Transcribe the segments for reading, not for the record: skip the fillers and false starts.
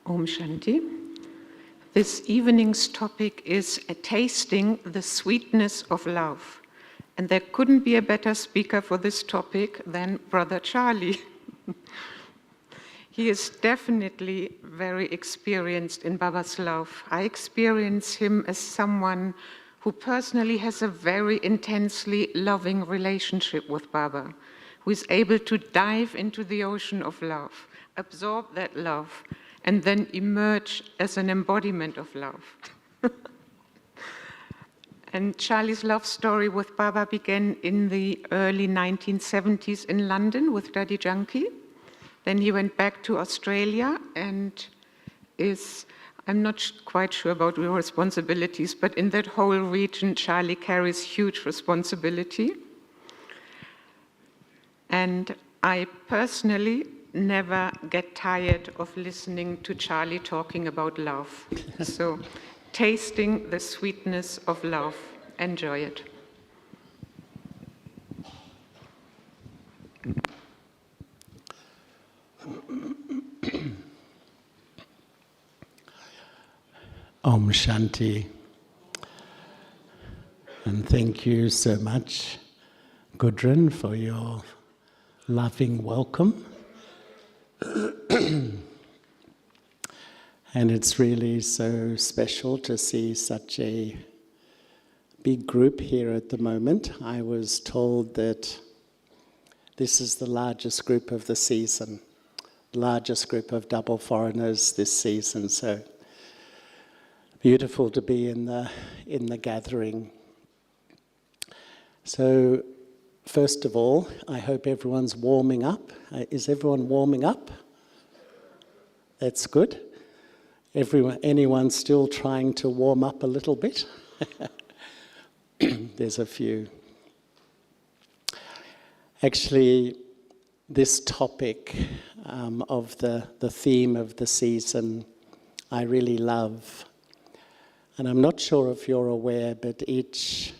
Om Shanti. This evening's topic is tasting the sweetness of love. And there couldn't be a better speaker for this topic than Brother Charlie. He is definitely very experienced in Baba's love. I experience him as someone who personally has a very intensely loving relationship with Baba, who is able to dive into the ocean of love, absorb that love, and then emerge as an embodiment of love. And Charlie's love story with Baba began in the early 1970s in London with Daddy Junkie. Then he went back to Australia and I'm not quite sure about your responsibilities, but in that whole region, Charlie carries huge responsibility. And I personally never get tired of listening to Charlie talking about love. So, tasting the sweetness of love. Enjoy it. Om Shanti. And thank you so much, Gudrun, for your loving welcome. And it's really so special to see such a big group here at the moment. I was told that this is the largest group of the season, largest group of double foreigners this season. So beautiful to be in the gathering. So first of all, I hope everyone's warming up. Is everyone warming up? That's good. Anyone still trying to warm up a little bit? There's a few. Actually, this topic of the theme of the season, I really love. And I'm not sure if you're aware, but each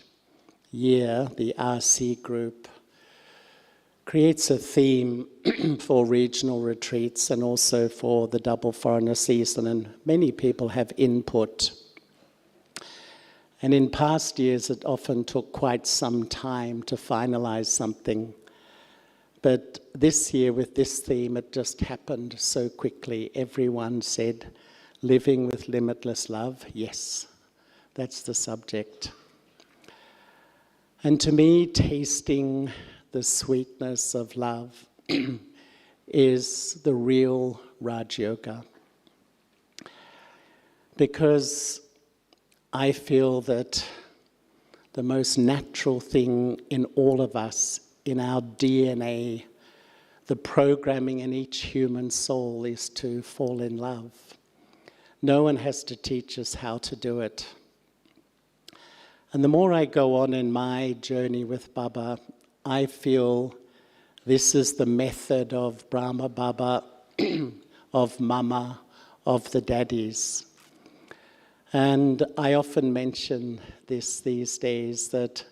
year the RC group creates a theme for regional retreats and also for the double foreigner season, and many people have input. And in past years it often took quite some time to finalize something. But this year with this theme it just happened so quickly. Everyone said, living with limitless love, yes, that's the subject. And to me, tasting the sweetness of love is the real Raj Yoga. Because I feel that the most natural thing in all of us, in our DNA, the programming in each human soul is to fall in love. No one has to teach us how to do it. And the more I go on in my journey with Baba, I feel this is the method of Brahma Baba, of Mama, of the daddies. And I often mention this these days, that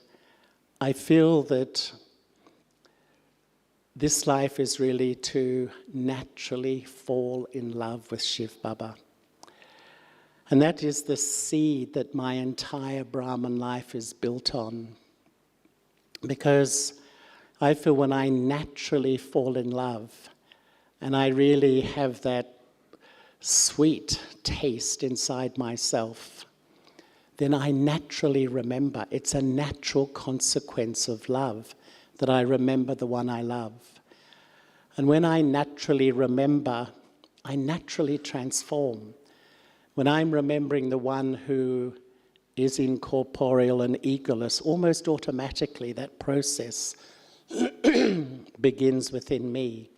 I feel that this life is really to naturally fall in love with Shiv Baba. And that is the seed that my entire Brahman life is built on. Because I feel when I naturally fall in love, and I really have that sweet taste inside myself, then I naturally remember. It's a natural consequence of love that I remember the one I love. And when I naturally remember, I naturally transform. When I'm remembering the one who is incorporeal and egoless, almost automatically that process begins within me.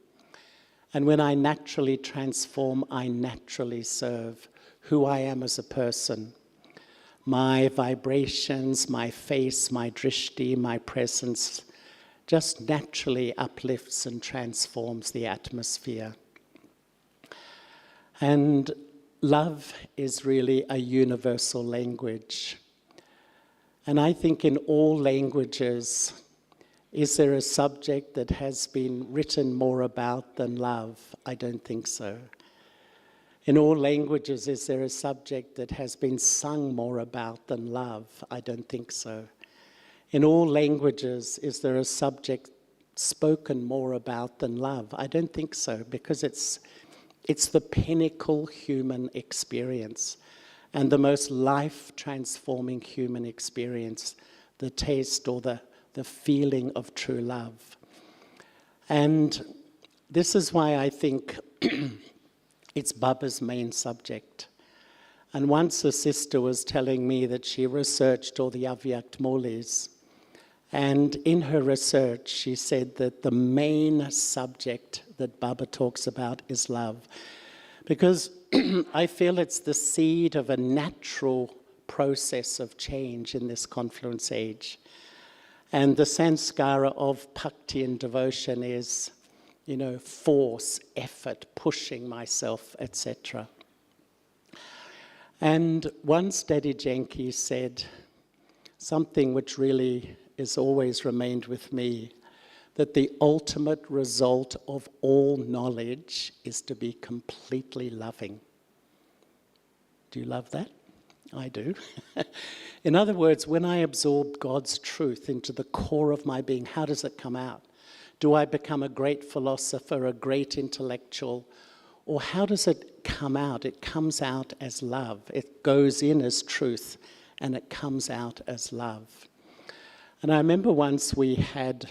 And when I naturally transform, I naturally serve who I am as a person. My vibrations, my face, my drishti, my presence just naturally uplifts and transforms the atmosphere. And love is really a universal language. And I think in all languages, is there a subject that has been written more about than love? I don't think so. In all languages, is there a subject that has been sung more about than love? I don't think so. In all languages, is there a subject spoken more about than love? I don't think so, because it's the pinnacle human experience and the most life-transforming human experience, the taste or the feeling of true love. And this is why I think it's Baba's main subject. And once a sister was telling me that she researched all the Avyakt Mulis, and in her research she said that the main subject that Baba talks about is love. Because I feel it's the seed of a natural process of change in this confluence age. And the sanskara of bhakti and devotion is, force, effort, pushing myself, etc. And once Daddy Janki said something which really has always remained with me, that the ultimate result of all knowledge is to be completely loving. Do you love that? I do. In other words, when I absorb God's truth into the core of my being, how does it come out? Do I become a great philosopher, a great intellectual? Or how does it come out? It comes out as love. It goes in as truth, and it comes out as love. And I remember once we had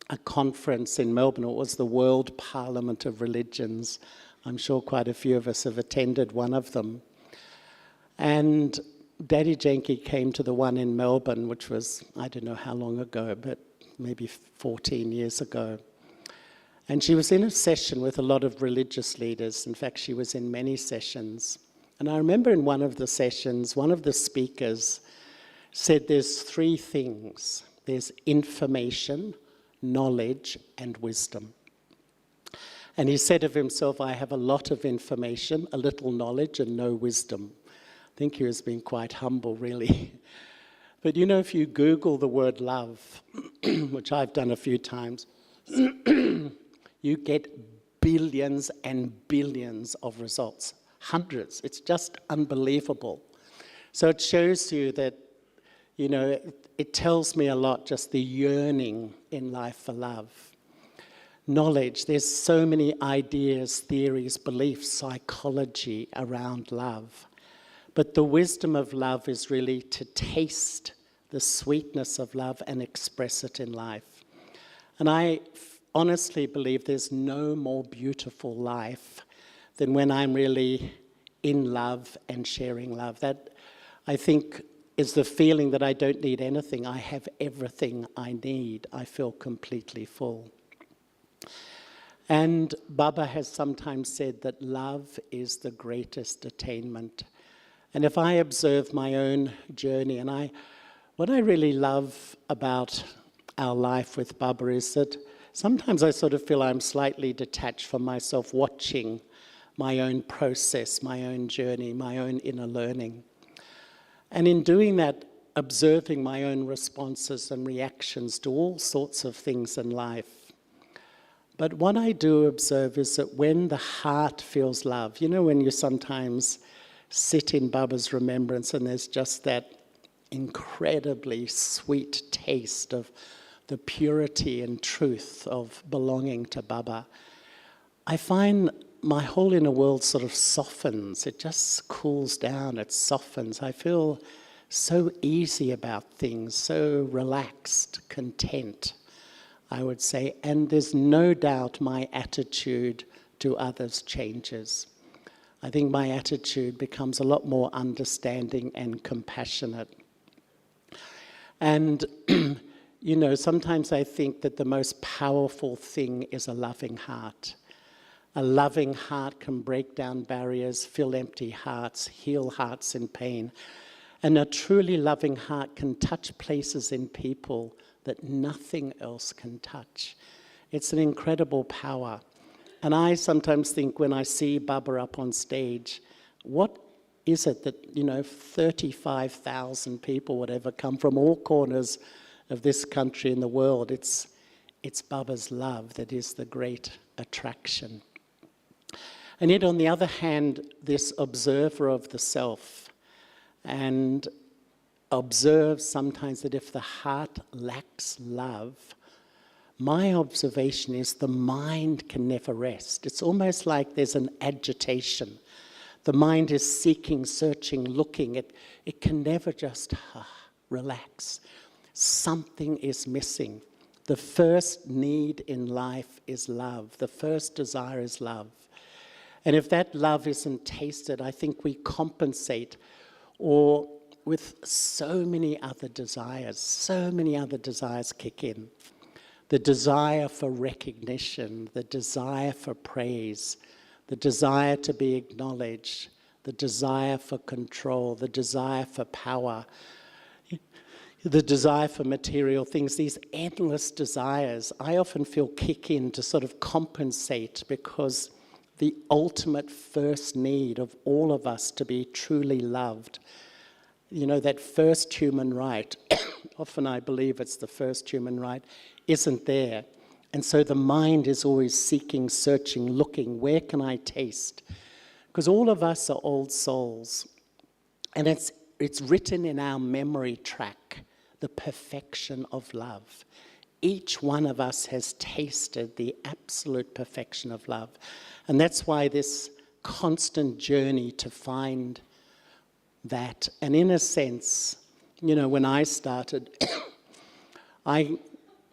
a conference in Melbourne. It was the World Parliament of Religions. I'm sure quite a few of us have attended one of them. And Daddy Janki came to the one in Melbourne, which was, I don't know how long ago, but maybe 14 years ago. And she was in a session with a lot of religious leaders. In fact, she was in many sessions. And I remember in one of the sessions, one of the speakers said there's three things. There's information, knowledge, and wisdom. And he said of himself, I have a lot of information, a little knowledge, and no wisdom. I think he was being quite humble, really. But if you Google the word love, which I've done a few times, you get billions and billions of results, hundreds. It's just unbelievable. So it shows you that, it tells me a lot, just the yearning in life for love. Knowledge, there's so many ideas, theories, beliefs, psychology around love. But the wisdom of love is really to taste the sweetness of love and express it in life. And I honestly believe there's no more beautiful life than when I'm really in love and sharing love. That, I think, is the feeling that I don't need anything. I have everything I need. I feel completely full. And Baba has sometimes said that love is the greatest attainment. And if I observe my own journey, and what I really love about our life with Baba is that sometimes I sort of feel I'm slightly detached from myself, watching my own process, my own journey, my own inner learning. And in doing that, observing my own responses and reactions to all sorts of things in life. But what I do observe is that when the heart feels love, when you sometimes sit in Baba's remembrance and there's just that incredibly sweet taste of the purity and truth of belonging to Baba, I find my whole inner world sort of softens. It just cools down, it softens. I feel so easy about things, so relaxed, content, I would say. And there's no doubt my attitude to others changes. I think my attitude becomes a lot more understanding and compassionate. And, sometimes I think that the most powerful thing is a loving heart. A loving heart can break down barriers, fill empty hearts, heal hearts in pain. And a truly loving heart can touch places in people that nothing else can touch. It's an incredible power. And I sometimes think when I see Baba up on stage, what is it that, 35,000 people, whatever, come from all corners of this country and the world? It's Baba's love that is the great attraction. And yet on the other hand, this observer of the self, and observes sometimes that if the heart lacks love, my observation is the mind can never rest. It's almost like there's an agitation. The mind is seeking, searching, looking. It can never just relax. Something is missing. The first need in life is love. The first desire is love. And if that love isn't tasted, I think we compensate, or with so many other desires kick in. The desire for recognition, the desire for praise, the desire to be acknowledged, the desire for control, the desire for power, the desire for material things, these endless desires, I often feel kick in to sort of compensate, because the ultimate first need of all of us to be truly loved, that first human right, often I believe it's the first human right, isn't there. And so the mind is always seeking, searching, looking, where can I taste? Because all of us are old souls. And it's written in our memory track, the perfection of love. Each one of us has tasted the absolute perfection of love. And that's why this constant journey to find that. And in a sense, when I started,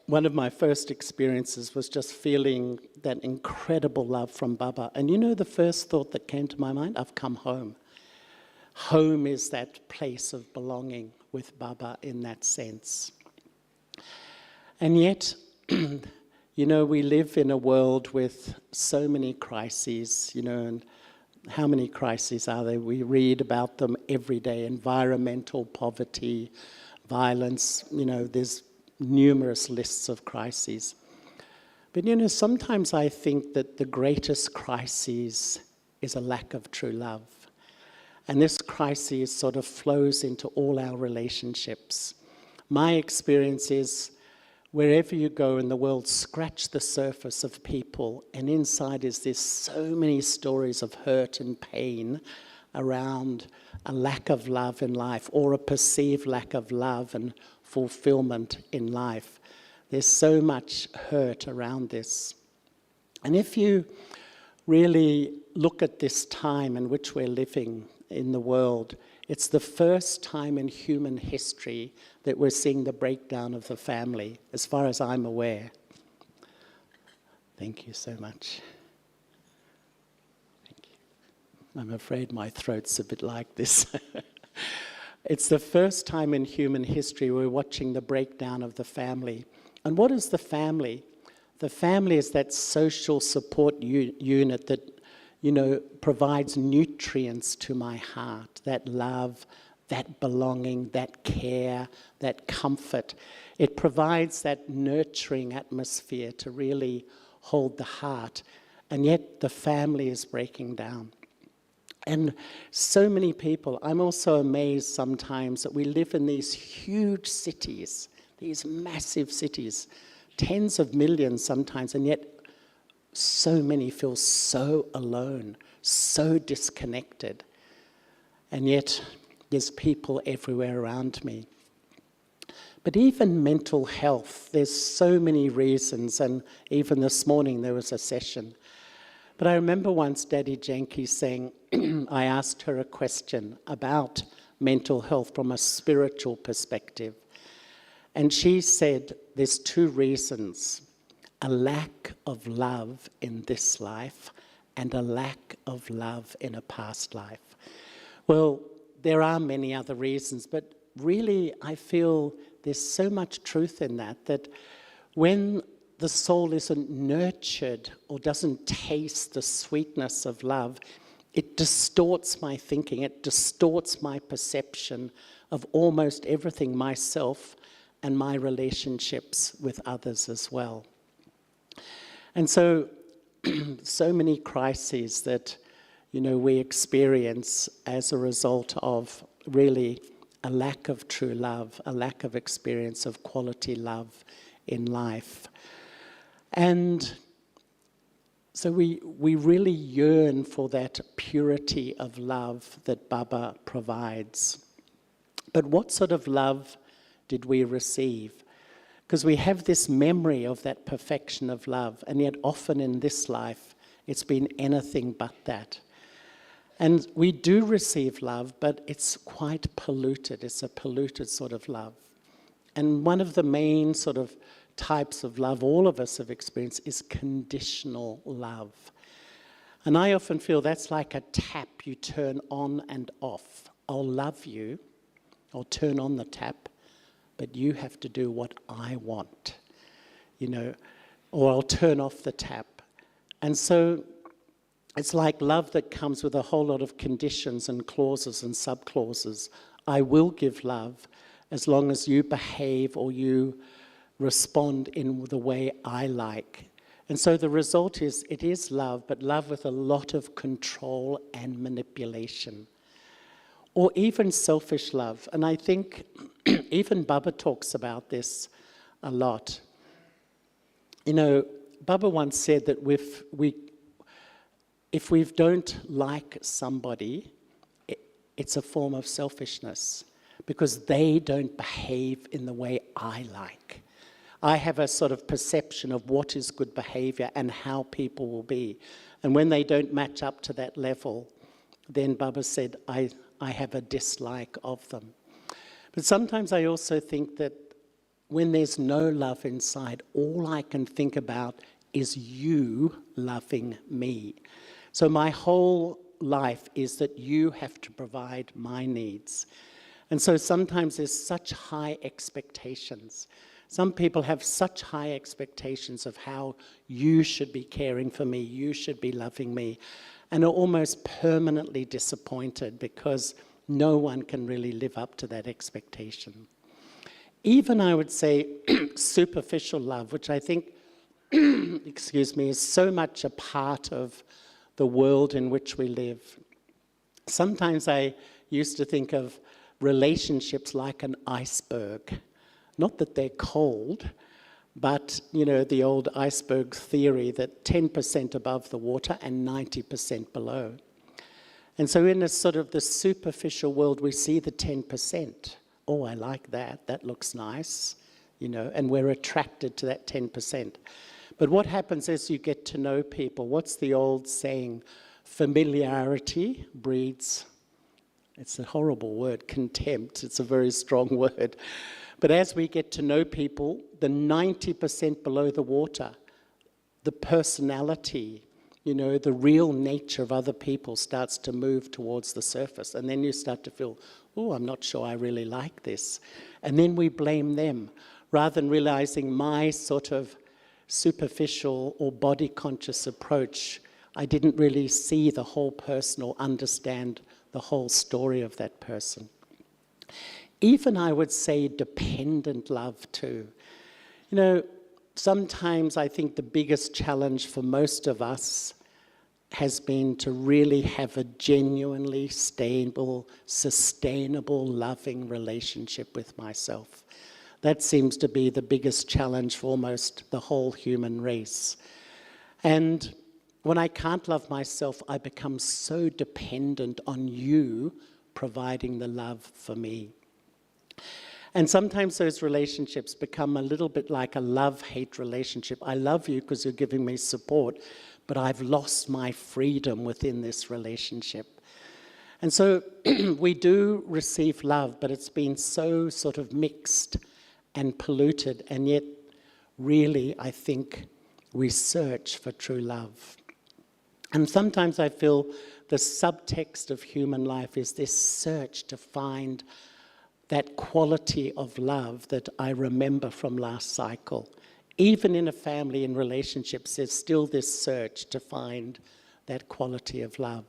one of my first experiences was just feeling that incredible love from Baba. And the first thought that came to my mind? I've come home. Home is that place of belonging with Baba in that sense. And yet, we live in a world with so many crises, and how many crises are there? We read about them every day. Environmental poverty, violence, there's numerous lists of crises. But sometimes I think that the greatest crisis is a lack of true love. And this crisis sort of flows into all our relationships. My experience is, wherever you go in the world, scratch the surface of people, and inside is this so many stories of hurt and pain around a lack of love in life, or a perceived lack of love and fulfillment in life. There's so much hurt around this. And if you really look at this time in which we're living in the world, it's the first time in human history that we're seeing the breakdown of the family, as far as I'm aware. Thank you so much. Thank you. I'm afraid my throat's a bit like this. It's the first time in human history we're watching the breakdown of the family. And what is the family? The family is that social support unit that, provides nutrients to my heart, that love, that belonging, that care, that comfort. It provides that nurturing atmosphere to really hold the heart. And yet the family is breaking down. And so many people, I'm also amazed sometimes that we live in these huge cities, these massive cities, tens of millions sometimes, and yet so many feel so alone, so disconnected. And yet there's people everywhere around me. But even mental health, there's so many reasons, and even this morning there was a session. But I remember once Daddy Janki saying, I asked her a question about mental health from a spiritual perspective. And she said, there's two reasons: a lack of love in this life and a lack of love in a past life. Well, there are many other reasons, but really I feel there's so much truth in that when the soul isn't nurtured or doesn't taste the sweetness of love, it distorts my thinking, it distorts my perception of almost everything, myself and my relationships with others as well. And so, so many crises that, we experience as a result of really a lack of true love, a lack of experience of quality love in life. And So we really yearn for that purity of love that Baba provides. But what sort of love did we receive? Because we have this memory of that perfection of love, and yet often in this life, it's been anything but that. And we do receive love, but it's quite polluted. It's a polluted sort of love. And one of the main sort of types of love all of us have experienced is conditional love. And I often feel that's like a tap you turn on and off. I'll love you, I'll turn on the tap, but you have to do what I want, or I'll turn off the tap. And so it's like love that comes with a whole lot of conditions and clauses and sub-clauses. I will give love as long as you behave or you respond in the way I like. And so the result is, it is love, but love with a lot of control and manipulation. Or even selfish love. And I think even Baba talks about this a lot. Baba once said that if we don't like somebody, it's a form of selfishness because they don't behave in the way I like. I have a sort of perception of what is good behavior and how people will be. And when they don't match up to that level, then Baba said, I have a dislike of them. But sometimes I also think that when there's no love inside, all I can think about is you loving me. So my whole life is that you have to provide my needs. And so sometimes there's such high expectations. Some people have such high expectations of how you should be caring for me, you should be loving me, and are almost permanently disappointed because no one can really live up to that expectation. Even, I would say, superficial love, which I think, is so much a part of the world in which we live. Sometimes I used to think of relationships like an iceberg. Not that they're cold, but, the old iceberg theory that 10% above the water and 90% below. And so in a sort of the superficial world, we see the 10%. Oh, I like that. That looks nice, and we're attracted to that 10%. But what happens as you get to know people? What's the old saying? Familiarity breeds, it's a horrible word, contempt. It's a very strong word. But as we get to know people, the 90% below the water, the personality, the real nature of other people starts to move towards the surface. And then you start to feel, oh, I'm not sure I really like this. And then we blame them, rather than realizing my sort of superficial or body-conscious approach. I didn't really see the whole person or understand the whole story of that person. Even, I would say, dependent love too. Sometimes I think the biggest challenge for most of us has been to really have a genuinely stable, sustainable, loving relationship with myself. That seems to be the biggest challenge for almost the whole human race. And when I can't love myself, I become so dependent on you providing the love for me. And sometimes those relationships become a little bit like a love-hate relationship. I love you because you're giving me support, but I've lost my freedom within this relationship. And so we do receive love, but it's been so sort of mixed and polluted, and yet really, I think, we search for true love. And sometimes I feel the subtext of human life is this search to find that quality of love that I remember from last cycle. Even in a family, in relationships, there's still this search to find that quality of love.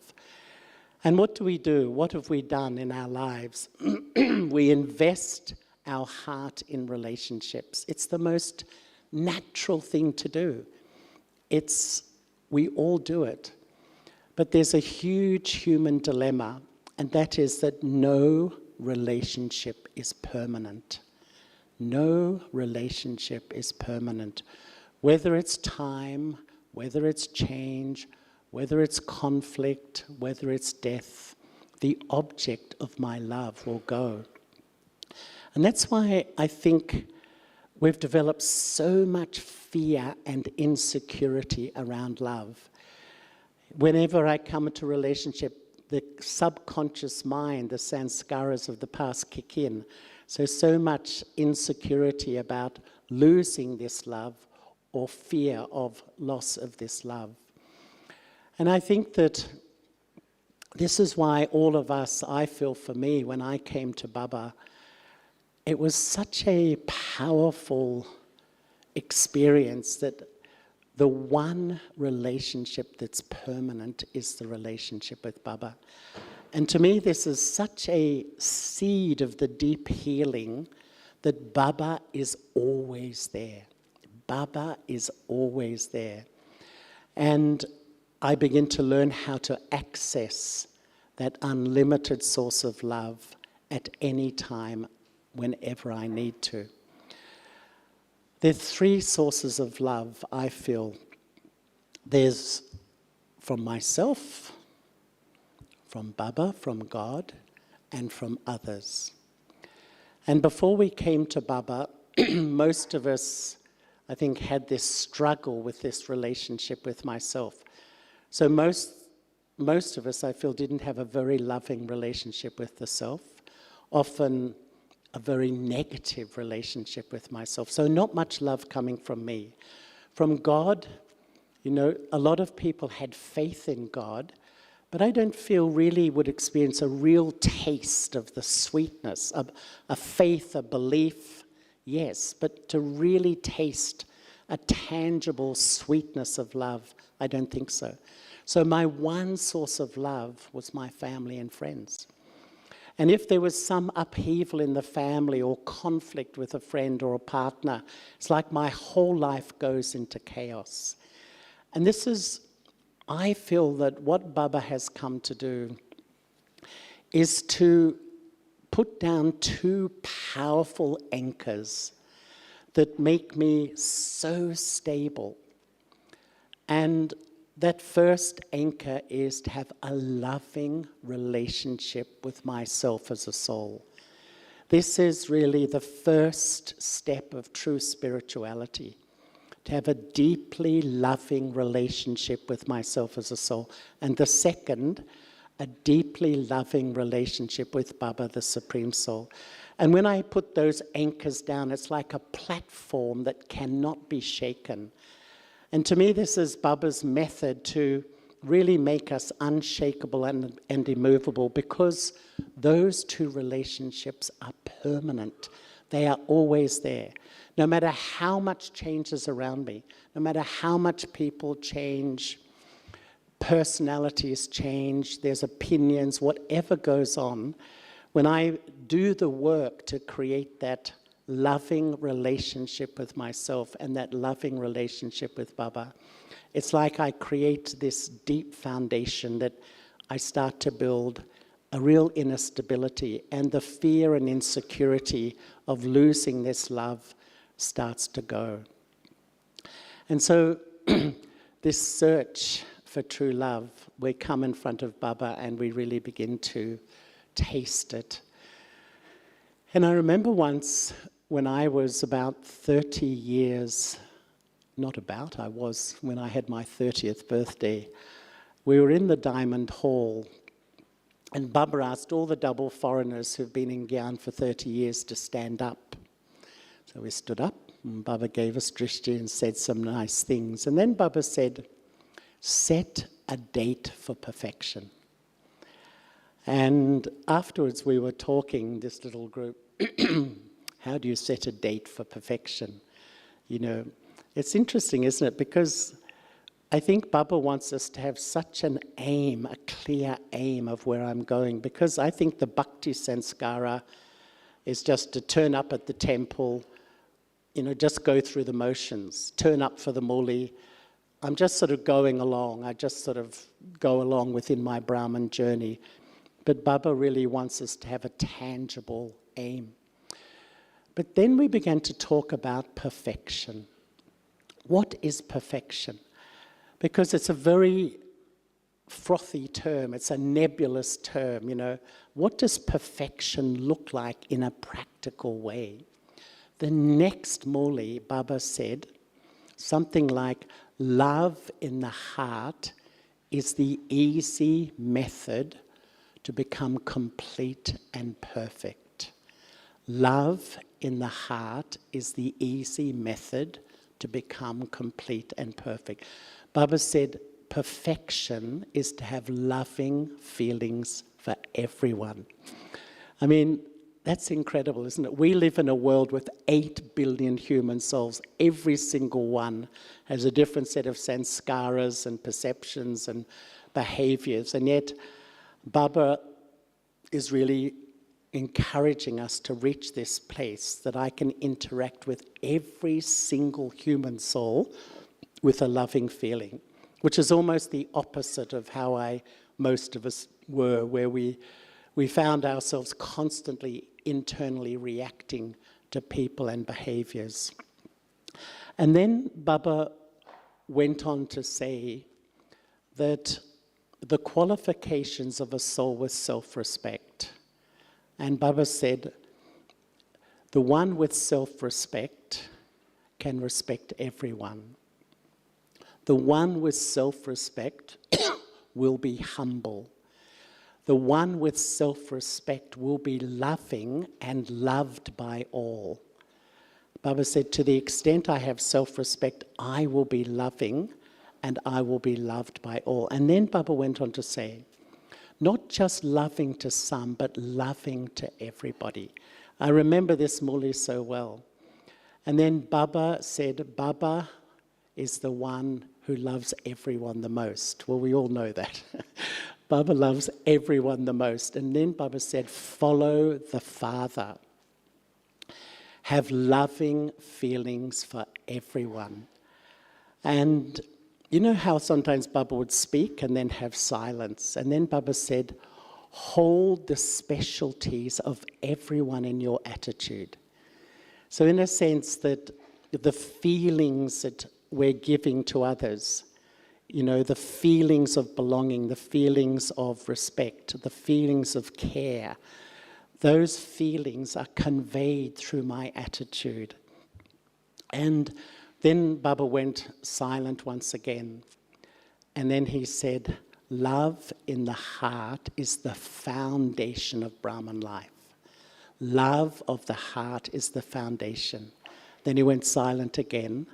And what do? What have we done in our lives? We invest our heart in relationships. It's the most natural thing to do. We all do it. But there's a huge human dilemma, and that is that no relationship is permanent. No relationship is permanent. Whether it's time, whether it's change, whether it's conflict, whether it's death, the object of my love will go. And that's why I think we've developed so much fear and insecurity around love. Whenever I come into a relationship, the subconscious mind, the sanskaras of the past kick in. So much insecurity about losing this love or fear of loss of this love. And I think that this is why all of us, I feel for me, when I came to Baba, it was such a powerful experience that the one relationship that's permanent is the relationship with Baba. And to me, this is such a seed of the deep healing that Baba is always there. Baba is always there. And I begin to learn how to access that unlimited source of love at any time, whenever I need to. There are three sources of love, I feel. There's from myself, from Baba, from God, and from others. And before we came to Baba, most of us, I think, had this struggle with this relationship with myself. So most of us, I feel, didn't have a very loving relationship with the self, often a very negative relationship with myself. So not much love coming from me. From God, you know, a lot of people had faith in God, but I don't feel really would experience a real taste of the sweetness, a faith, a belief, yes, but to really taste a tangible sweetness of love, I don't think so. So my one source of love was my family and friends. And if there was some upheaval in the family or conflict with a friend or a partner, it's like my whole life goes into chaos. And this is, I feel that what Baba has come to do is to put down two powerful anchors that make me so stable. And that first anchor is to have a loving relationship with myself as a soul. This is really the first step of true spirituality, to have a deeply loving relationship with myself as a soul. And the second, a deeply loving relationship with Baba, the Supreme Soul. And when I put those anchors down, it's like a platform that cannot be shaken. And to me, this is Baba's method to really make us unshakable and immovable, because those two relationships are permanent. They are always there. No matter how much changes around me, no matter how much people change, personalities change, there's opinions, whatever goes on, when I do the work to create that loving relationship with myself and that loving relationship with Baba, it's like I create this deep foundation that I start to build a real inner stability, and the fear and insecurity of losing this love starts to go. And so this search for true love, we come in front of Baba and we really begin to taste it. And I remember once when I was about 30 years, I was when I had my 30th birthday, we were in the Diamond Hall, and Baba asked all the double foreigners who've been in Gyan for 30 years to stand up. So we stood up, and Baba gave us drishti and said some nice things. And then Baba said, set a date for perfection. And afterwards we were talking, this little group, how do you set a date for perfection? You know, it's interesting, isn't it? Because I think Baba wants us to have such an aim, a clear aim of where I'm going, because I think the bhakti sanskara is just to turn up at the temple, you know, just go through the motions, turn up for the muli. I'm just sort of going along. I just sort of go along within my Brahman journey. But Baba really wants us to have a tangible aim. But then we began to talk about perfection. What is perfection? because it's a very frothy term, it's a nebulous term, you know. What does perfection look like in a practical way? The next muli, Baba said something like, love in the heart is the easy method to become complete and perfect. Love in the heart is the easy method to become complete and perfect. Baba said, perfection is to have loving feelings for everyone. I mean, that's incredible, isn't it? We live in a world with 8 billion human souls. Every single one has a different set of sanskaras and perceptions and behaviors. And yet, Baba is really encouraging us to reach this place that I can interact with every single human soul with a loving feeling, which is almost the opposite of how most of us were, where we found ourselves constantly internally reacting to people and behaviors. And then Baba went on to say that the qualifications of a soul with self-respect, and Baba said, the one with self-respect can respect everyone. The one with self-respect will be humble. The one with self-respect will be loving and loved by all. Baba said, to the extent I have self-respect, I will be loving and I will be loved by all. And then Baba went on to say, not just loving to some, but loving to everybody. I remember this muli so well. And then Baba said, Baba is the one who loves everyone the most. Well, we all know that. Baba loves everyone the most. And then Baba said, follow the Father. Have loving feelings for everyone. And you know how sometimes Baba would speak and then have silence. And then Baba said, hold the specialties of everyone in your attitude. So in a sense that the feelings that we're giving to others, you know, the feelings of belonging, the feelings of respect, the feelings of care, those feelings are conveyed through my attitude. And then Baba went silent once again. And then he said, love in the heart is the foundation of Brahman life. Love of the heart is the foundation. Then he went silent again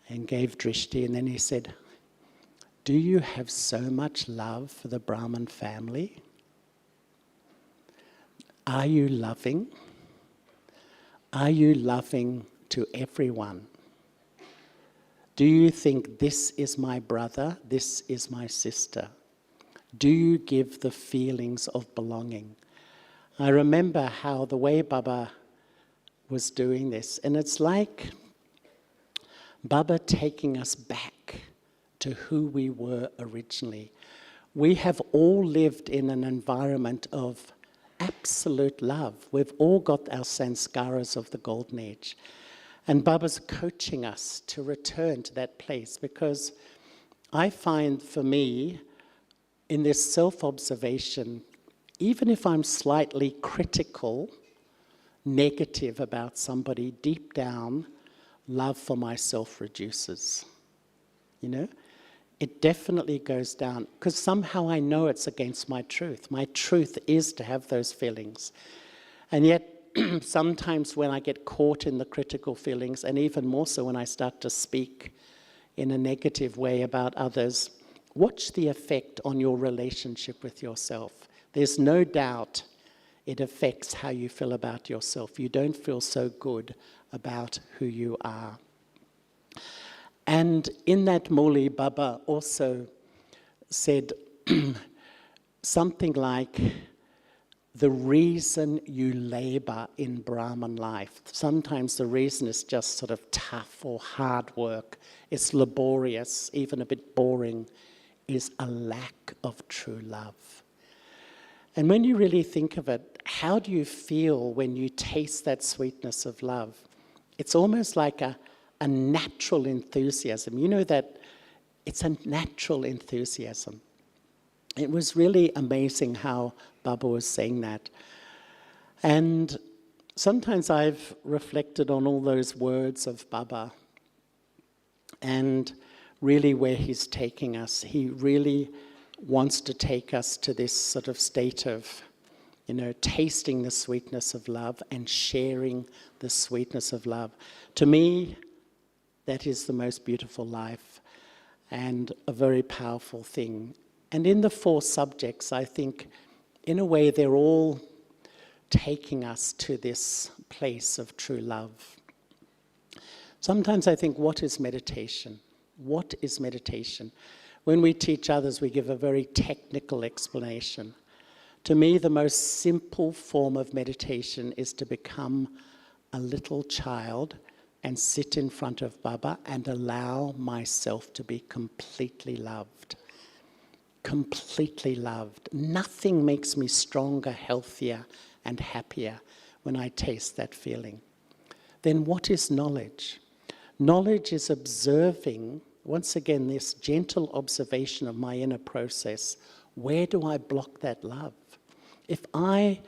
and gave drishti, and then he said, do you have so much love for the Brahman family? Are you loving? Are you loving to everyone? Do you think this is my brother, this is my sister? Do you give the feelings of belonging? I remember how the way Baba was doing this, and it's like Baba taking us back to who we were originally. We have all lived in an environment of absolute love. We've all got our sanskaras of the golden age. And Baba's coaching us to return to that place, because I find for me, in this self-observation, even if I'm slightly critical, negative about somebody, deep down, love for myself reduces. You know? It definitely goes down, because somehow I know it's against my truth. My truth is to have those feelings. And yet, sometimes when I get caught in the critical feelings, and even more so when I start to speak in a negative way about others, watch the effect on your relationship with yourself. There's no doubt it affects how you feel about yourself. You don't feel so good about who you are. And in that muli, Baba also said something like, the reason you labor in Brahman life, sometimes the reason is just sort of tough or hard work, it's laborious, even a bit boring, is a lack of true love. And when you really think of it, how do you feel when you taste that sweetness of love? It's almost like a natural enthusiasm. You know that it's a natural enthusiasm. It was really amazing how Baba was saying that. And sometimes I've reflected on all those words of Baba and really where he's taking us. He really wants to take us to this sort of state of, tasting the sweetness of love and sharing the sweetness of love. To me, that is the most beautiful life and a very powerful thing. And in the 4 subjects, I think, in a way, they're all taking us to this place of true love. Sometimes I think, what is meditation? What is meditation? When we teach others, we give a very technical explanation. To me, the most simple form of meditation is to become a little child and sit in front of Baba and allow myself to be completely loved. Completely loved. Nothing makes me stronger, healthier, and happier when I taste that feeling. Then what is knowledge? Knowledge is observing, once again, this gentle observation of my inner process. Where do I block that love? If I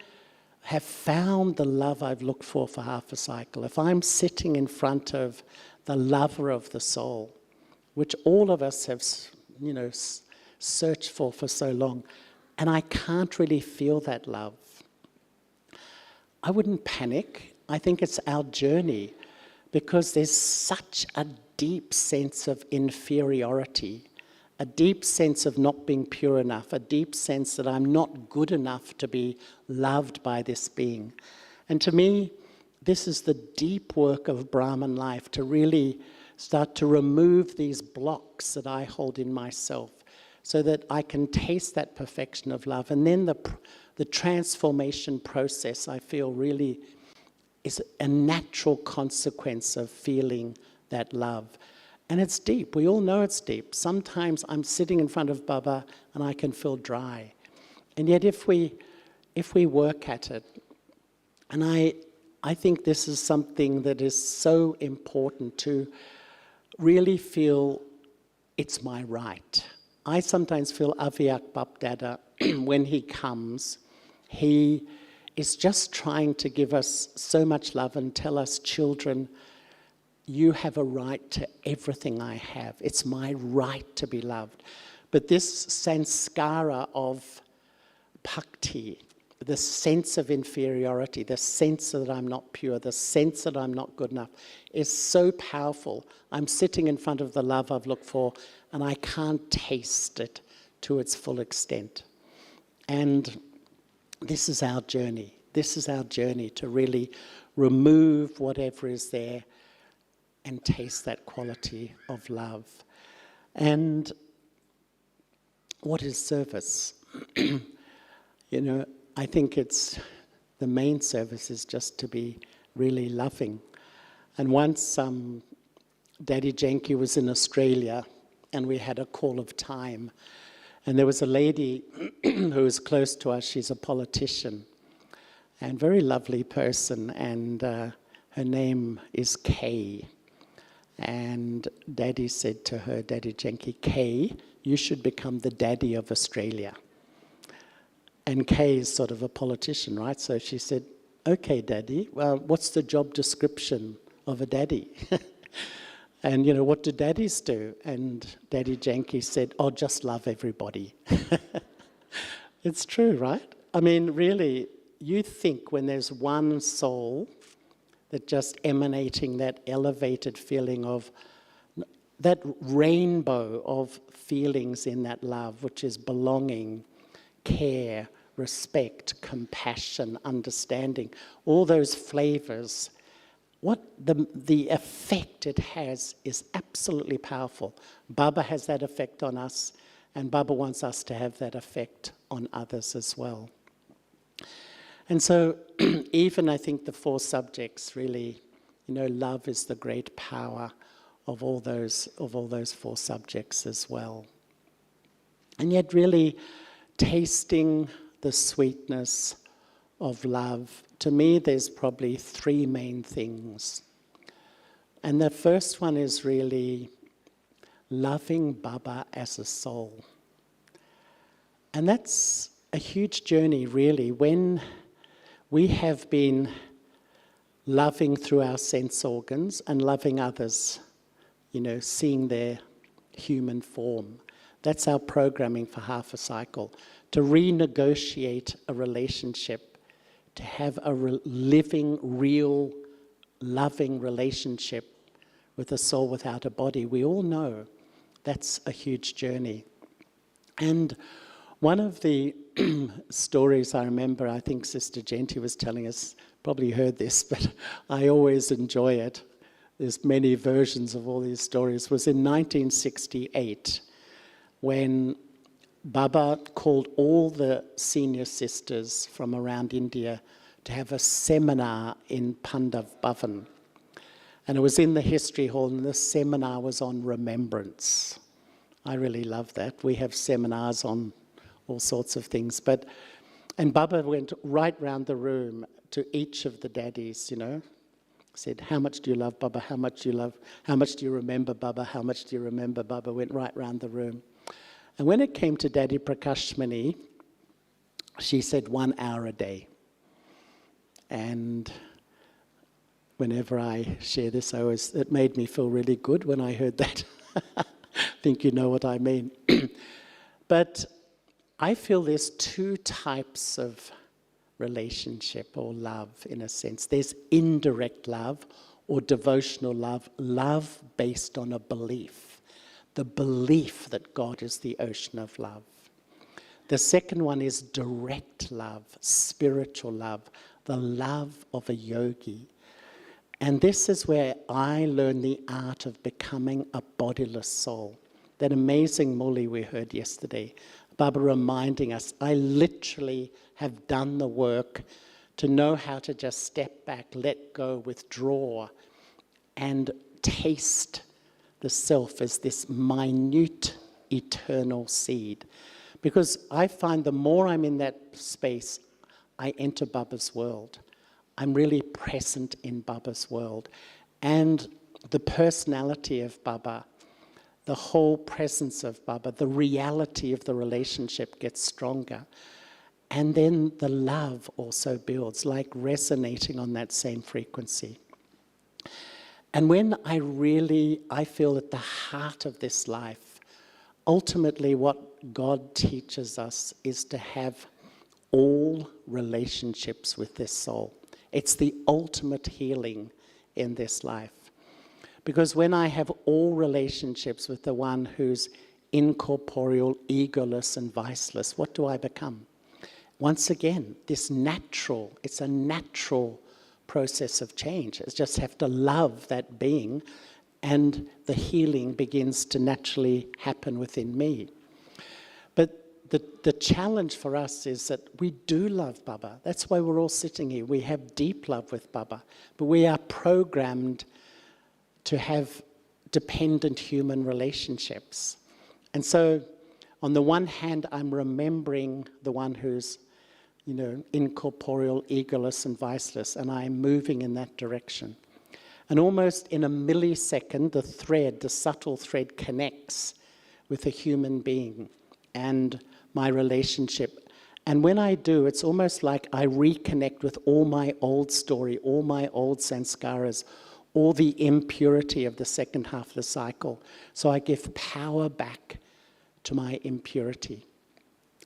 have found the love I've looked for half a cycle, if I'm sitting in front of the lover of the soul, which all of us have, searched for so long, and I can't really feel that love, I wouldn't panic. I think it's our journey, because there's such a deep sense of inferiority, a deep sense of not being pure enough, a deep sense that I'm not good enough to be loved by this being. And to me, this is the deep work of Brahman life, to really start to remove these blocks that I hold in myself so that I can taste that perfection of love. And then the transformation process, I feel, really is a natural consequence of feeling that love. And it's deep. We all know it's deep. Sometimes I'm sitting in front of Baba and I can feel dry. And yet if we work at it, and I think this is something that is so important, to really feel it's my right. I sometimes feel Aviyak Bap Dada, when he comes, he is just trying to give us so much love and tell us, children, you have a right to everything I have. It's my right to be loved. But this sanskara of bhakti, the sense of inferiority, the sense that I'm not pure, the sense that I'm not good enough, is so powerful. I'm sitting in front of the love I've looked for, and I can't taste it to its full extent. And this is our journey. This is our journey, to really remove whatever is there and taste that quality of love. And what is service? I think it's the main service is just to be really loving. And once Daddy Janki was in Australia, and we had a call of time, and there was a lady who was close to us. She's a politician and very lovely person, and her name is Kay. And Daddy said to her, Daddy Janki, Kay, you should become the daddy of Australia. And Kay is sort of a politician, right? So she said, okay, Daddy, well, what's the job description of a daddy? And, what do daddies do? And Daddy Janki said, oh, just love everybody. It's true, right? I mean, really, you think when there's one soul that just emanating that elevated feeling of, that rainbow of feelings in that love, which is belonging, care, respect, compassion, understanding, all those flavors, what the effect it has is absolutely powerful. Baba has that effect on us, and Baba wants us to have that effect on others as well. And so even I think the 4 subjects really, love is the great power of all those 4 subjects as well. And yet really tasting the sweetness of love, to me there's probably 3 main things. And the first one is really loving Baba as a soul. And that's a huge journey, really, when we have been loving through our sense organs and loving others, seeing their human form. That's our programming for half a cycle, to renegotiate a relationship, to have a living, real, loving relationship with a soul without a body. We all know that's a huge journey. And one of the stories I remember, I think Sister Genti was telling us, probably heard this, but I always enjoy it. There's many versions of all these stories. Was in 1968 when Baba called all the senior sisters from around India to have a seminar in Pandav Bhavan. And it was in the History Hall, and the seminar was on remembrance. I really love that. We have seminars on all sorts of things. And Baba went right round the room to each of the daddies, said, how much do you love Baba? How much do you love? How much do you remember Baba? How much do you remember Baba? Went right round the room. And when it came to Daddy Prakashmani, she said 1 hour a day. And whenever I share this, it made me feel really good when I heard that. I think you know what I mean. But I feel there's two types of relationship or love, in a sense. There's indirect love or devotional love, love based on a belief, the belief that God is the ocean of love. The second one is direct love, spiritual love, the love of a yogi. And this is where I learned the art of becoming a bodiless soul. That amazing muli we heard yesterday, Baba reminding us, I literally have done the work to know how to just step back, let go, withdraw, and taste the self as this minute, eternal seed. Because I find the more I'm in that space, I enter Baba's world. I'm really present in Baba's world. And the personality of Baba, the whole presence of Baba, the reality of the relationship gets stronger. And then the love also builds, like resonating on that same frequency. And when I feel at the heart of this life, ultimately what God teaches us is to have all relationships with this soul. It's the ultimate healing in this life. Because when I have all relationships with the one who's incorporeal, egoless, and viceless, what do I become? Once again, it's a natural process of change. I just have to love that being, and the healing begins to naturally happen within me. But the challenge for us is that we do love Baba. That's why we're all sitting here. We have deep love with Baba, but we are programmed to have dependent human relationships. And so, on the one hand, I'm remembering the one who's, incorporeal, egoless, and viceless, and I'm moving in that direction. And almost in a millisecond, the subtle thread connects with a human being and my relationship. And when I do, it's almost like I reconnect with all my old story, all my old sanskaras, all the impurity of the second half of the cycle. So I give power back to my impurity.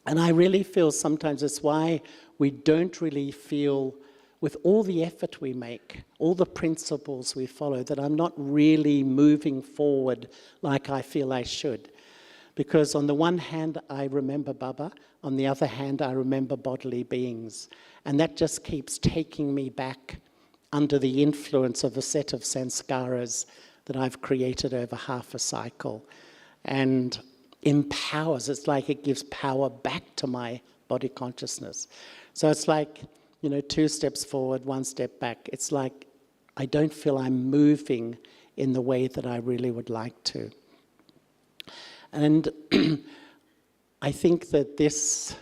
And I really feel sometimes it's why we don't really feel, with all the effort we make, all the principles we follow, that I'm not really moving forward like I feel I should. Because on the one hand, I remember Baba. On the other hand, I remember bodily beings. And that just keeps taking me back under the influence of a set of sanskaras that I've created over half a cycle. And empowers, it's like it gives power back to my body consciousness. So it's like, 2 steps forward, 1 step back. It's like I don't feel I'm moving in the way that I really would like to. And I think that this,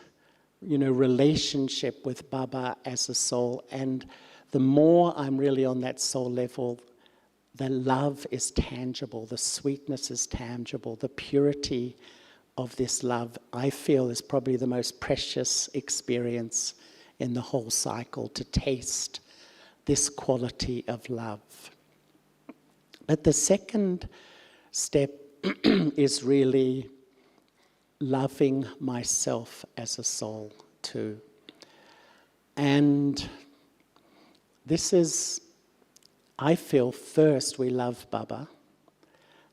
relationship with Baba as a soul, and the more I'm really on that soul level, the love is tangible, the sweetness is tangible, the purity of this love, I feel, is probably the most precious experience in the whole cycle, to taste this quality of love. But the second step is really loving myself as a soul too. And this is, I feel, first we love Baba.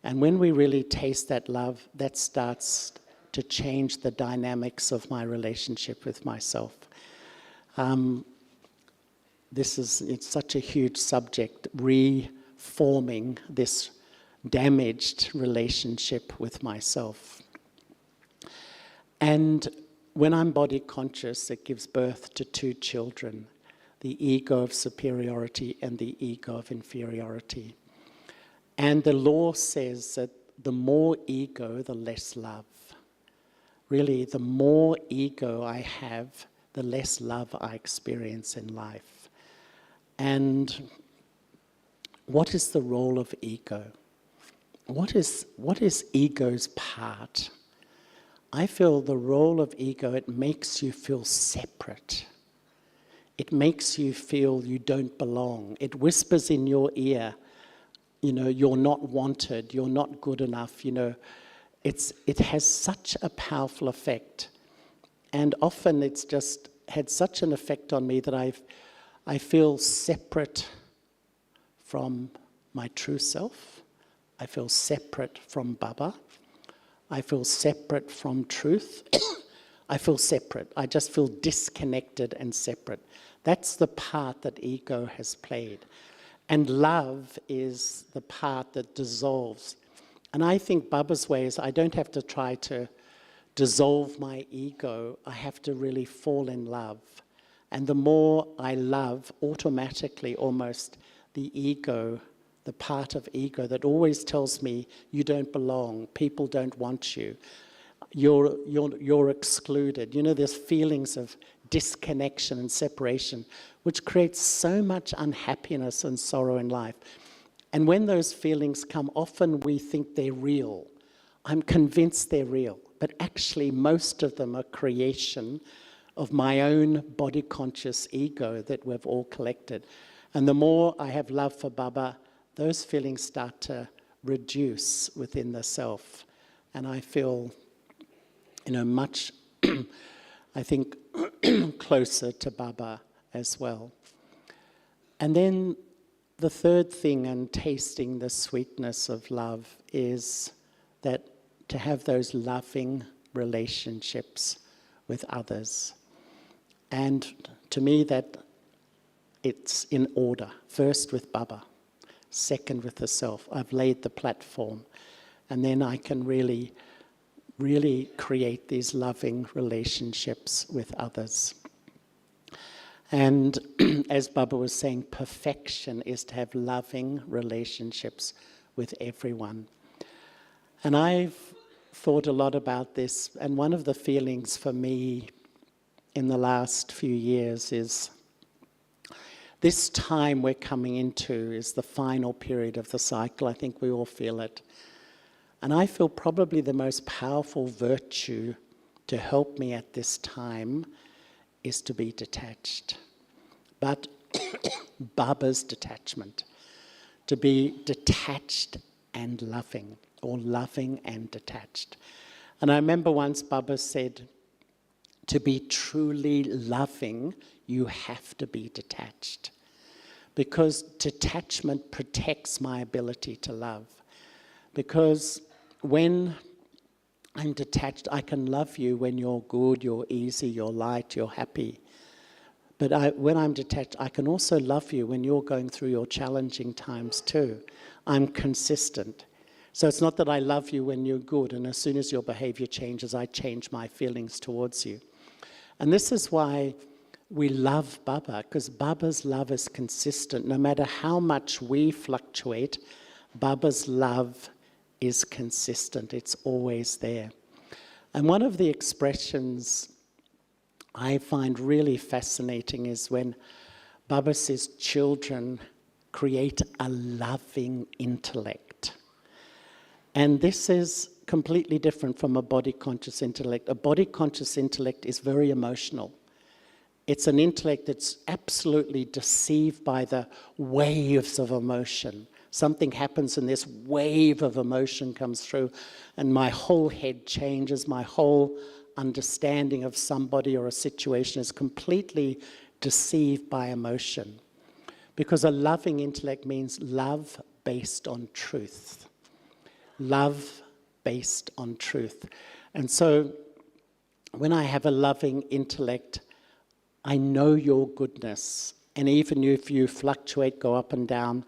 And when we really taste that love, that starts to change the dynamics of my relationship with myself. It's such a huge subject, reforming this damaged relationship with myself. And when I'm body conscious, it gives birth to two children, the ego of superiority and the ego of inferiority. And the law says that the more ego, the less love. Really, the more ego I have, the less love I experience in life. And what is the role of ego? What is ego's part? I feel the role of ego, it makes you feel separate. It makes you feel you don't belong. It whispers in your ear, you're not wanted, you're not good enough, It has such a powerful effect. And often it's just had such an effect on me that I feel separate from my true self. I feel separate from Baba. I feel separate from truth. I feel separate. I just feel disconnected and separate. That's the part that ego has played. And love is the part that dissolves. And I think Baba's way is I don't have to try to dissolve my ego. I have to really fall in love. And the more I love, automatically almost the ego, the part of ego that always tells me you don't belong, people don't want you, you're excluded. There's feelings of disconnection and separation, which creates so much unhappiness and sorrow in life. And when those feelings come, often we think they're real. I'm convinced they're real, but actually most of them are creation of my own body-conscious ego that we've all collected. And the more I have love for Baba, those feelings start to reduce within the self. And I feel, much, I think, closer to Baba as well. And then the third thing in tasting the sweetness of love is that to have those loving relationships with others. And to me that it's in order. First with Baba, second with the self. I've laid the platform. And then I can really create these loving relationships with others. And as Baba was saying, perfection is to have loving relationships with everyone. And I've thought a lot about this, and one of the feelings for me in the last few years is this time we're coming into is the final period of the cycle. I think we all feel it. And I feel probably the most powerful virtue to help me at this time is to be detached. But Baba's detachment, to be detached and loving, or loving and detached. And I remember once Baba said, to be truly loving, you have to be detached. Because detachment protects my ability to love. Because when I'm detached, I can love you when you're good, you're easy, you're light, you're happy. But when I'm detached, I can also love you when you're going through your challenging times too. I'm consistent. So it's not that I love you when you're good, and as soon as your behavior changes, I change my feelings towards you. And this is why we love Baba, because Baba's love is consistent. No matter how much we fluctuate, Baba's love is consistent. It's always there. And one of the expressions I find really fascinating is when Baba says children create a loving intellect. And this is completely different from a body-conscious intellect. A body-conscious intellect is very emotional. It's an intellect that's absolutely deceived by the waves of emotion. Something happens and this wave of emotion comes through and my whole head changes, my whole understanding of somebody or a situation is completely deceived by emotion. Because a loving intellect means love based on truth. Love based on truth. And so when I have a loving intellect, I know your goodness. And even if you fluctuate, go up and down,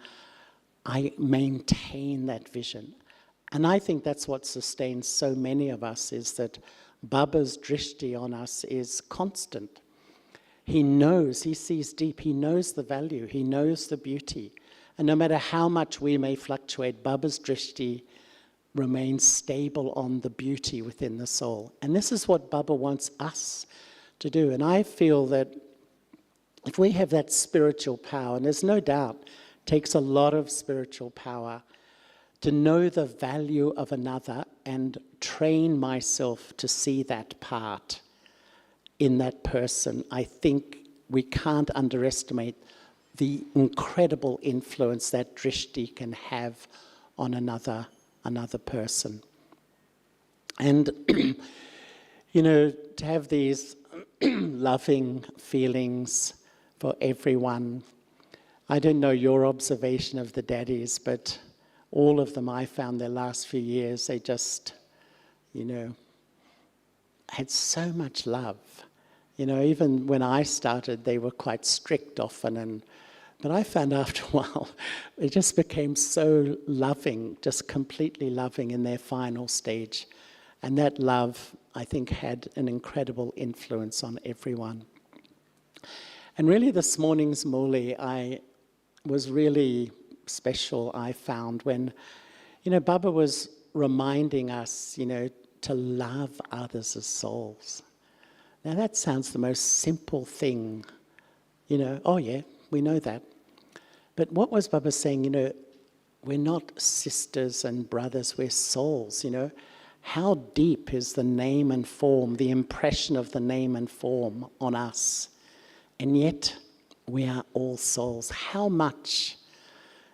I maintain that vision. And I think that's what sustains so many of us, is that Baba's drishti on us is constant. He knows, he sees deep, he knows the value, he knows the beauty. And no matter how much we may fluctuate, Baba's drishti remains stable on the beauty within the soul. And this is what Baba wants us to do. And I feel that if we have that spiritual power, and there's no doubt, it takes a lot of spiritual power to know the value of another and train myself to see that part in that person. I think we can't underestimate the incredible influence that drishti can have on another person. And, you know, to have these loving feelings for everyone. I don't know your observation of the daddies, but all of them I found their last few years, they just, you know, had so much love. You know, even when I started, they were quite strict often, but I found after a while, they just became so loving, just completely loving in their final stage. And that love, I think, had an incredible influence on everyone. And really this morning's Muli was really special, I found, when, you know, Baba was reminding us, you know, to love others as souls. Now that sounds the most simple thing, you know, oh yeah, we know that. But what was Baba saying, you know, we're not sisters and brothers, we're souls, you know. How deep is the name and form, the impression of the name and form on us? And yet we are all souls. How much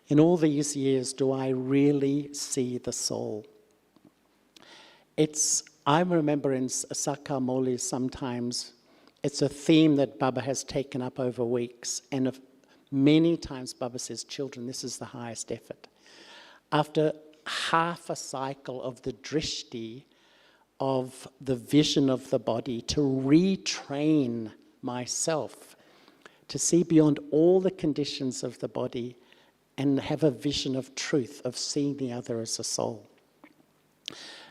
in all these years do I really see the soul? I remember in Sakamoli sometimes, it's a theme that Baba has taken up over weeks, and many times Baba says, children, this is the highest effort. After half a cycle of the drishti, of the vision of the body, to retrain myself, to see beyond all the conditions of the body and have a vision of truth, of seeing the other as a soul.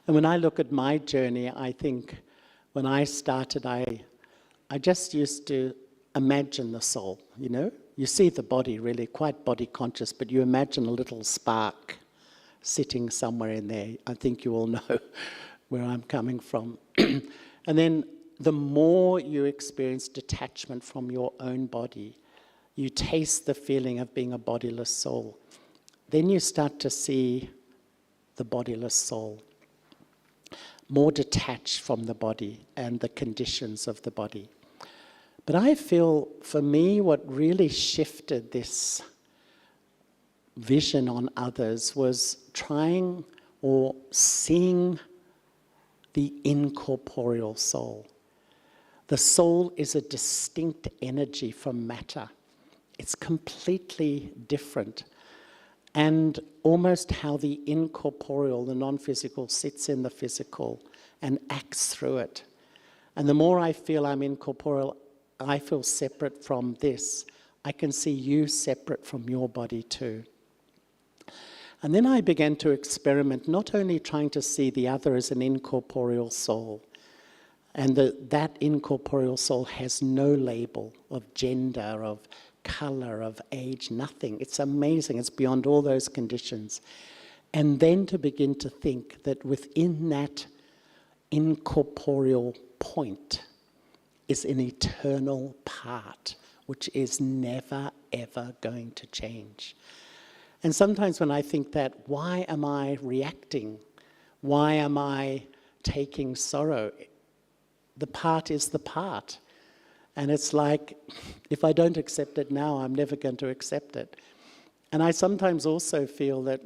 And when I look at my journey, I think when I started, I just used to imagine the soul, you know? You see the body really quite body conscious, but you imagine a little spark sitting somewhere in there. I think you all know where I'm coming from. And then the more you experience detachment from your own body, you taste the feeling of being a bodiless soul. Then you start to see the bodiless soul, more detached from the body and the conditions of the body. But I feel, for me, what really shifted this vision on others was trying or seeing the incorporeal soul. The soul is a distinct energy from matter. It's completely different. And almost how the incorporeal, the non-physical, sits in the physical and acts through it. And the more I feel I'm incorporeal, I feel separate from this. I can see you separate from your body too. And then I began to experiment, not only trying to see the other as an incorporeal soul, and that incorporeal soul has no label of gender, of color, of age, nothing. It's amazing. It's beyond all those conditions. And then to begin to think that within that incorporeal point is an eternal part which is never, ever going to change. And sometimes when I think that, why am I reacting? Why am I taking sorrow? The part is the part. And it's like, if I don't accept it now, I'm never going to accept it. And I sometimes also feel that,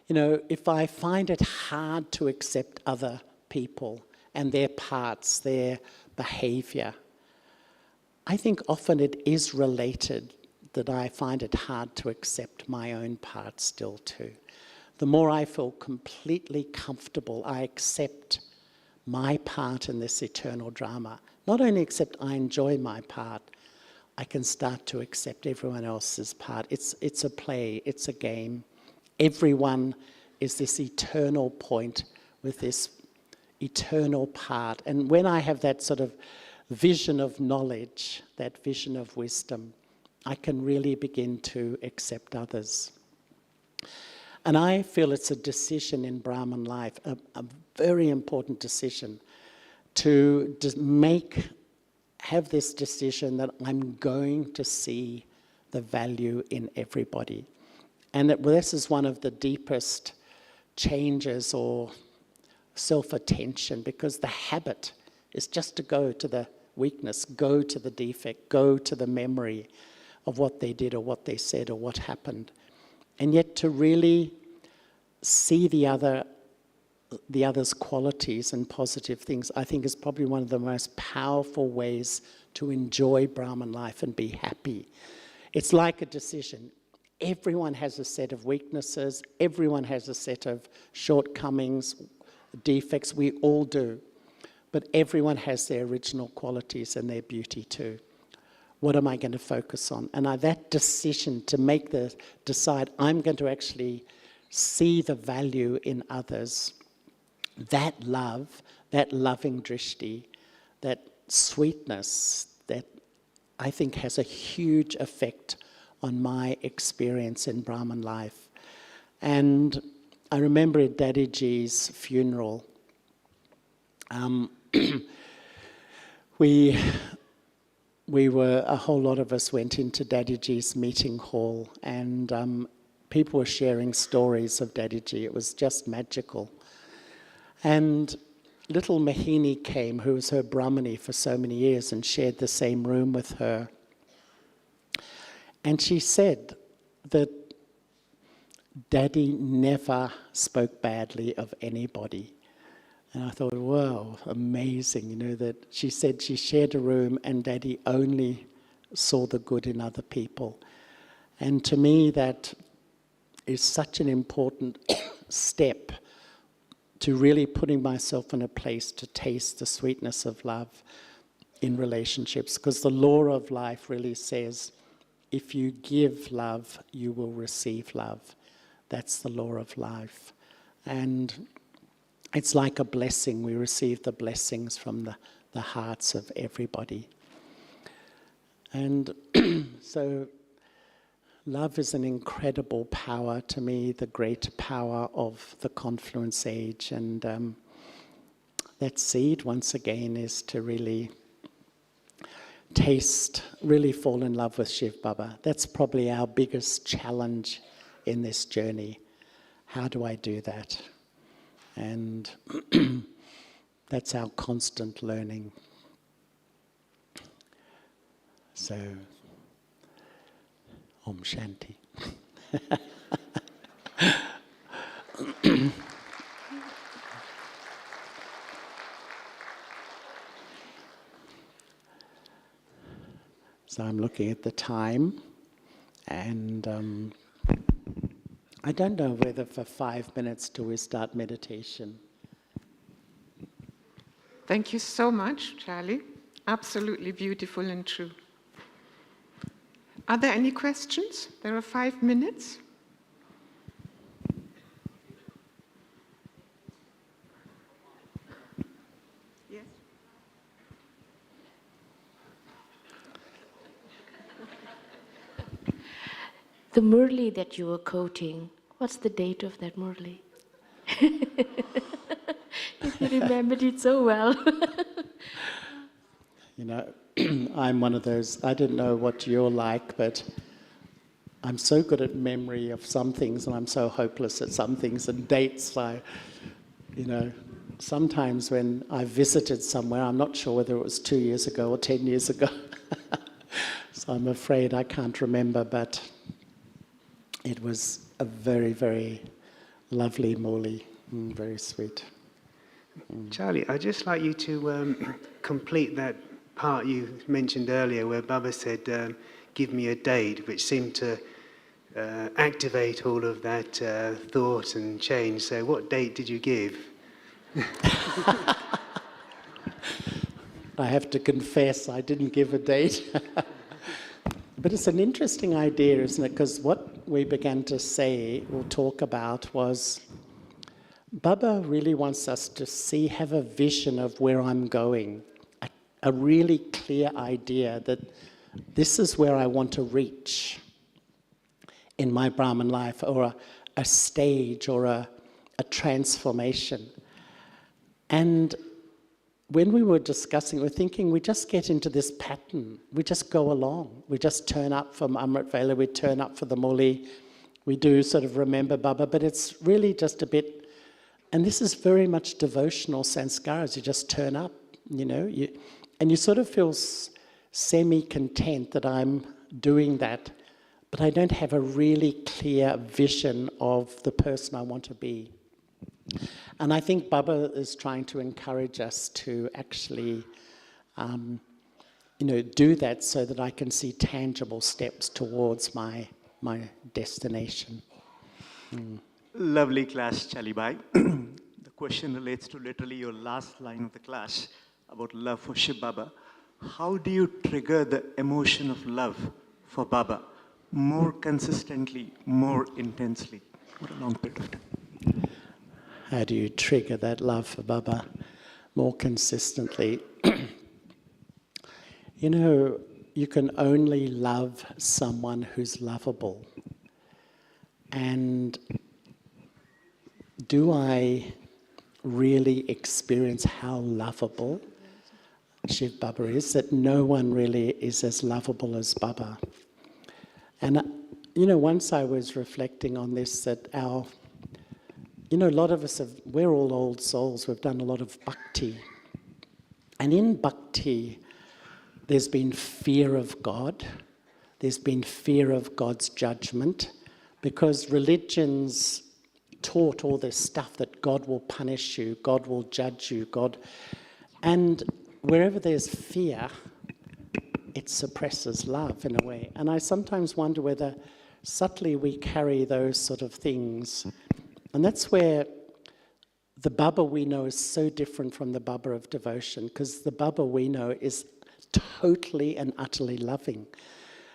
you know, if I find it hard to accept other people and their parts, their behavior, I think often it is related that I find it hard to accept my own part still too. The more I feel completely comfortable, I accept my part in this eternal drama. Not only accept I enjoy my part, I can start to accept everyone else's part. It's a play, it's a game. Everyone is this eternal point with this eternal part. And when I have that sort of vision of knowledge, that vision of wisdom, I can really begin to accept others. And I feel it's a decision in Brahman life, a very important decision, to have this decision that I'm going to see the value in everybody. And that this is one of the deepest changes or self-attention, because the habit is just to go to the weakness, go to the defect, go to the memory of what they did or what they said or what happened. And yet to really see the other's qualities and positive things, I think is probably one of the most powerful ways to enjoy Brahman life and be happy. It's like a decision. Everyone has a set of weaknesses, everyone has a set of shortcomings, defects, we all do. But everyone has their original qualities and their beauty too. What am I going to focus on? And that decision to decide I'm going to actually see the value in others, that love, that loving drishti, that sweetness, that I think has a huge effect on my experience in Brahman life. And I remember at Daddyji's funeral, a whole lot of us went into Daddyji's meeting hall, and people were sharing stories of Daddyji. It was just magical. And little Mohini came, who was her Brahmani for so many years, and shared the same room with her. And she said that Daddy never spoke badly of anybody. And I thought, wow, amazing, you know, that she said she shared a room and Daddy only saw the good in other people. And to me, that is such an important step to really putting myself in a place to taste the sweetness of love in relationships. Because the law of life really says, if you give love, you will receive love. That's the law of life. And it's like a blessing. We receive the blessings from the hearts of everybody. And so love is an incredible power to me, the great power of the confluence age. And that seed, once again, is to really taste, really fall in love with Shiv Baba. That's probably our biggest challenge in this journey. How do I do that? And that's our constant learning. So, Om Shanti. So I'm looking at the time, and I don't know whether for 5 minutes do we start meditation. Thank you so much, Charlie. Absolutely beautiful and true. Are there any questions? There are 5 minutes. Yes. The Murli that you were quoting, what's the date of that Murli? If you remembered it so well. You know, I'm one of those, I don't know what you're like, but I'm so good at memory of some things and I'm so hopeless at some things, and dates, sometimes when I visited somewhere, I'm not sure whether it was 2 years ago or 10 years ago. So I'm afraid I can't remember, but it was a very, very lovely moli, very sweet. Charlie, I'd just like you to complete that part you mentioned earlier where Baba said, give me a date, which seemed to activate all of that thought and change. So what date did you give? I have to confess, I didn't give a date. But it's an interesting idea, isn't it? Because what we began to say or talk about was Baba really wants us to have a vision of where I'm going, a really clear idea that this is where I want to reach in my Brahman life, or a stage or a transformation. And when we were discussing, we're thinking we just get into this pattern. We just go along. We just turn up from Amrit Vela, we turn up for the Muli, we do sort of remember Baba, but it's really just a bit, and this is very much devotional sanskaras. You just turn up, and you sort of feel semi-content that I'm doing that, but I don't have a really clear vision of the person I want to be. And I think Baba is trying to encourage us to actually, do that so that I can see tangible steps towards my destination. Lovely class, Chalibai. The question relates to literally your last line of the class about love for Shiv Baba. How do you trigger the emotion of love for Baba more consistently, more intensely, for a long period of time? How do you trigger that love for Baba more consistently? You can only love someone who's lovable. And do I really experience how lovable Shiv Baba is? That no one really is as lovable as Baba. And, once I was reflecting on this, that a lot of us we're all old souls, we've done a lot of bhakti. And in bhakti, there's been fear of God, there's been fear of God's judgment, because religions taught all this stuff that God will punish you, God will judge you, and wherever there's fear, it suppresses love in a way. And I sometimes wonder whether subtly we carry those sort of things. And that's where the Baba we know is so different from the Baba of devotion, because the Baba we know is totally and utterly loving.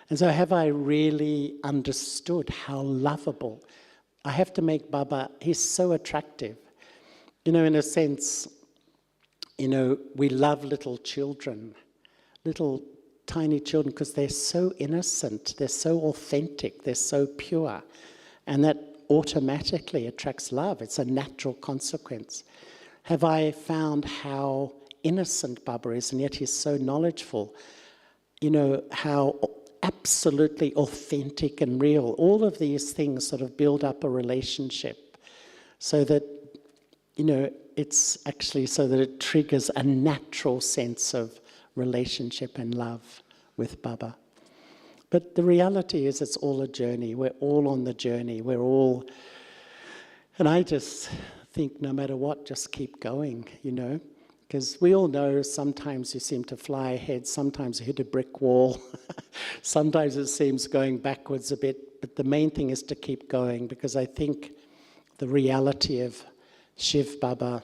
And so have I really understood how lovable? I have to make Baba, he's so attractive. In a sense, we love little children, little tiny children, because they're so innocent, they're so authentic, they're so pure. And that automatically attracts love. It's a natural consequence. Have I found how innocent Baba is, and yet he's so knowledgeful? How absolutely authentic and real. All of these things sort of build up a relationship so that, it's actually so that it triggers a natural sense of relationship and love with Baba. But the reality is it's all a journey. We're all on the journey. And I just think no matter what, just keep going, Because we all know sometimes you seem to fly ahead, sometimes you hit a brick wall, sometimes it seems going backwards a bit, but the main thing is to keep going, because I think the reality of Shiv Baba,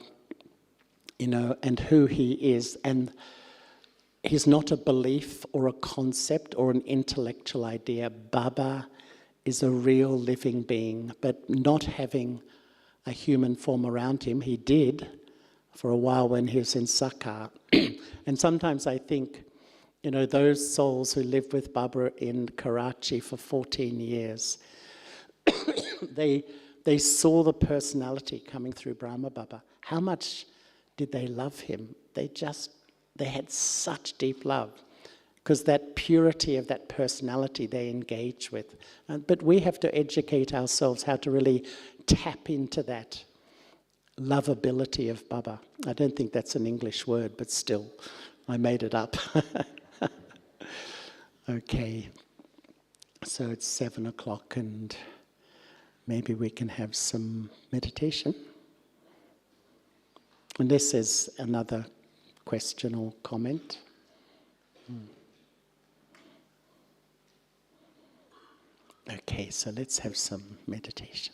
and who he is, and he's not a belief or a concept or an intellectual idea. Baba is a real living being, but not having a human form around him. He did for a while when he was in Sakar. And sometimes I think, those souls who lived with Baba in Karachi for 14 years, they saw the personality coming through Brahma Baba. How much did they love him? They had such deep love. because that purity of that personality they engage with. But we have to educate ourselves how to really tap into that lovability of Baba. I don't think that's an English word, but still, I made it up. Okay, so it's 7 o'clock and maybe we can have some meditation. Unless there's another question or comment. Okay, so let's have some meditation.